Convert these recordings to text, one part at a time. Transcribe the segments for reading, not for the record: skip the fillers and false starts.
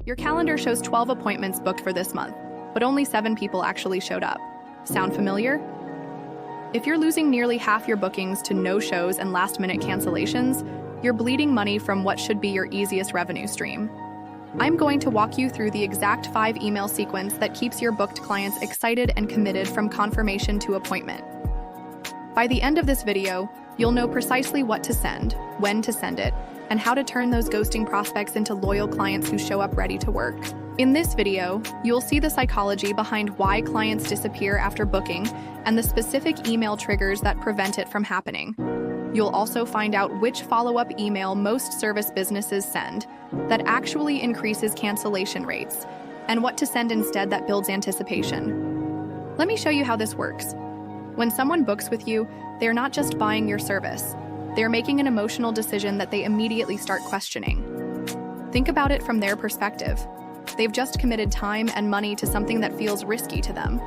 Your calendar shows 12 appointments booked for this month, but only 7 people actually showed up. Sound familiar? If you're losing nearly half your bookings to no-shows and last-minute cancellations, you're bleeding money from what should be your easiest revenue stream. I'm going to walk you through the exact 5 email sequence that keeps your booked clients excited and committed from confirmation to appointment. By the end of this video, you'll know precisely what to send, when to send it, and how to turn those ghosting prospects into loyal clients who show up ready to work. In this video, you'll see the psychology behind why clients disappear after booking and the specific email triggers that prevent it from happening. You'll also find out which follow-up email most service businesses send that actually increases cancellation rates, and what to send instead that builds anticipation. Let me show you how this works. When someone books with you, they're not just buying your service. They're making an emotional decision that they immediately start questioning. Think about it from their perspective. They've just committed time and money to something that feels risky to them.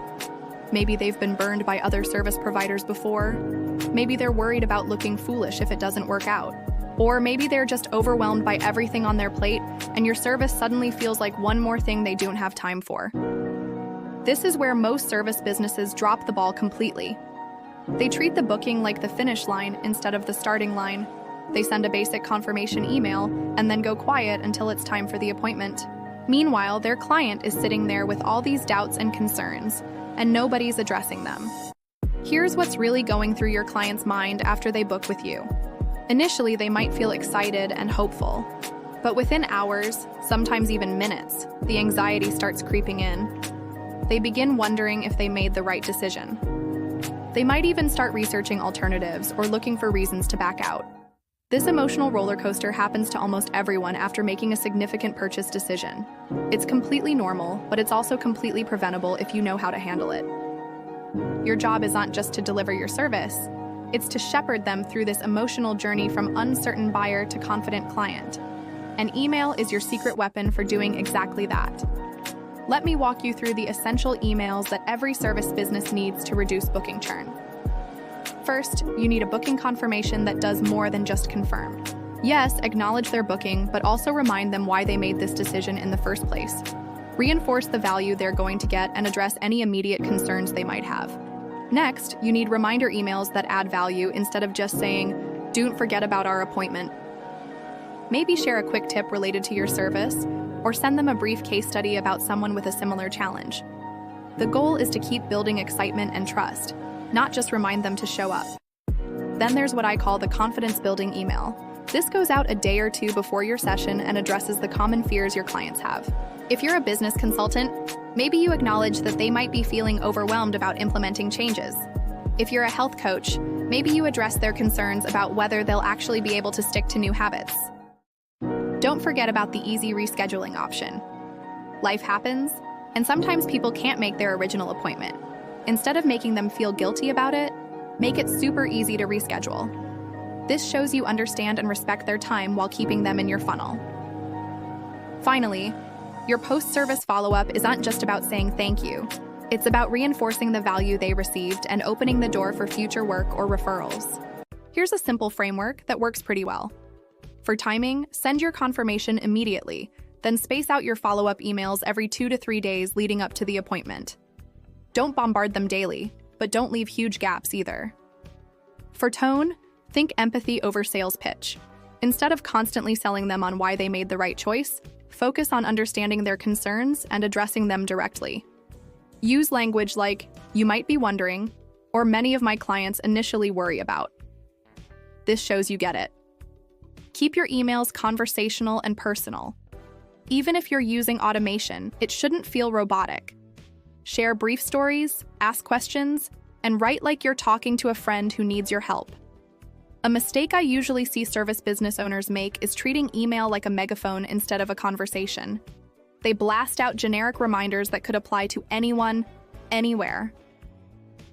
Maybe they've been burned by other service providers before. Maybe they're worried about looking foolish if it doesn't work out. Or maybe they're just overwhelmed by everything on their plate, and your service suddenly feels like one more thing they don't have time for. This is where most service businesses drop the ball completely. They treat the booking like the finish line instead of the starting line. They send a basic confirmation email and then go quiet until it's time for the appointment. Meanwhile, their client is sitting there with all these doubts and concerns, and nobody's addressing them. Here's what's really going through your client's mind after they book with you. Initially, they might feel excited and hopeful, but within hours, sometimes even minutes, the anxiety starts creeping in. They begin wondering if they made the right decision. They might even start researching alternatives or looking for reasons to back out. This emotional roller coaster happens to almost everyone after making a significant purchase decision. It's completely normal, but it's also completely preventable if you know how to handle it. Your job is not just to deliver your service, it's to shepherd them through this emotional journey from uncertain buyer to confident client. An email is your secret weapon for doing exactly that. Let me walk you through the essential emails that every service business needs to reduce booking churn. First, you need a booking confirmation that does more than just confirm. Yes, acknowledge their booking, but also remind them why they made this decision in the first place. Reinforce the value they're going to get and address any immediate concerns they might have. Next, you need reminder emails that add value instead of just saying, "Don't forget about our appointment." Maybe share a quick tip related to your service, or send them a brief case study about someone with a similar challenge. The goal is to keep building excitement and trust, not just remind them to show up. Then there's what I call the confidence-building email. This goes out a day or two before your session and addresses the common fears your clients have. If you're a business consultant, maybe you acknowledge that they might be feeling overwhelmed about implementing changes. If you're a health coach, maybe you address their concerns about whether they'll actually be able to stick to new habits. Don't forget about the easy rescheduling option. Life happens, and sometimes people can't make their original appointment. Instead of making them feel guilty about it, make it super easy to reschedule. This shows you understand and respect their time while keeping them in your funnel. Finally, your post-service follow-up isn't just about saying thank you. It's about reinforcing the value they received and opening the door for future work or referrals. Here's a simple framework that works pretty well. For timing, send your confirmation immediately, then space out your follow-up emails every 2 to 3 days leading up to the appointment. Don't bombard them daily, but don't leave huge gaps either. For tone, think empathy over sales pitch. Instead of constantly selling them on why they made the right choice, focus on understanding their concerns and addressing them directly. Use language like, "You might be wondering," or "Many of my clients initially worry about." This shows you get it. Keep your emails conversational and personal. Even if you're using automation, it shouldn't feel robotic. Share brief stories, ask questions, and write like you're talking to a friend who needs your help. A mistake I usually see service business owners make is treating email like a megaphone instead of a conversation. They blast out generic reminders that could apply to anyone, anywhere.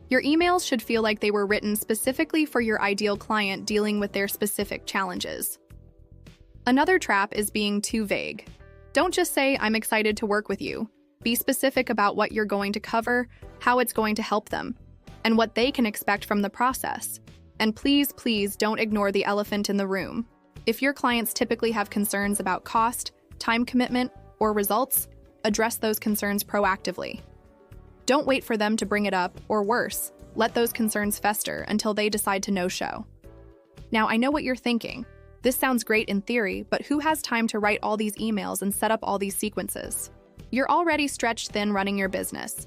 Your emails should feel like they were written specifically for your ideal client dealing with their specific challenges. Another trap is being too vague. Don't just say, "I'm excited to work with you." Be specific about what you're going to cover, how it's going to help them, and what they can expect from the process. And please, please don't ignore the elephant in the room. If your clients typically have concerns about cost, time commitment, or results, address those concerns proactively. Don't wait for them to bring it up, or worse, let those concerns fester until they decide to no-show. Now, I know what you're thinking. This sounds great in theory, but who has time to write all these emails and set up all these sequences? You're already stretched thin running your business.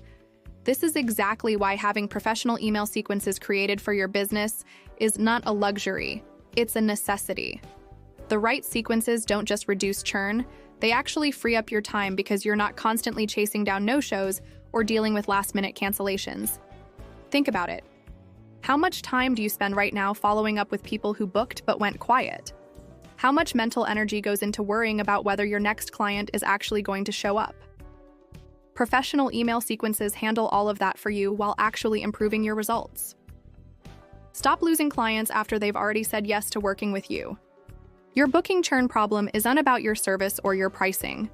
This is exactly why having professional email sequences created for your business is not a luxury, it's a necessity. The right sequences don't just reduce churn, they actually free up your time because you're not constantly chasing down no-shows or dealing with last-minute cancellations. Think about it. How much time do you spend right now following up with people who booked but went quiet? How much mental energy goes into worrying about whether your next client is actually going to show up? Professional email sequences handle all of that for you while actually improving your results. Stop losing clients after they've already said yes to working with you. Your booking churn problem isn't about your service or your pricing.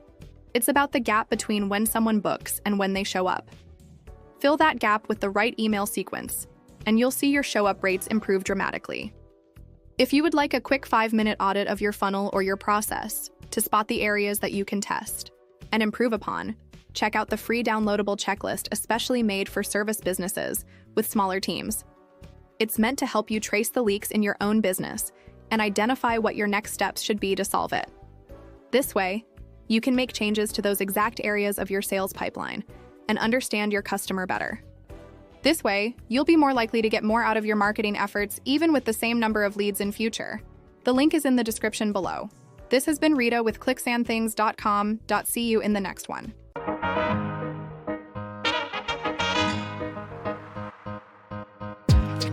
It's about the gap between when someone books and when they show up. Fill that gap with the right email sequence, and you'll see your show-up rates improve dramatically. If you would like a quick 5-minute audit of your funnel or your process to spot the areas that you can test and improve upon, check out the free downloadable checklist especially made for service businesses with smaller teams. It's meant to help you trace the leaks in your own business and identify what your next steps should be to solve it. This way, you can make changes to those exact areas of your sales pipeline and understand your customer better. This way, you'll be more likely to get more out of your marketing efforts even with the same number of leads in future. The link is in the description below. This has been Rita with clicksandthings.com. See you in the next one.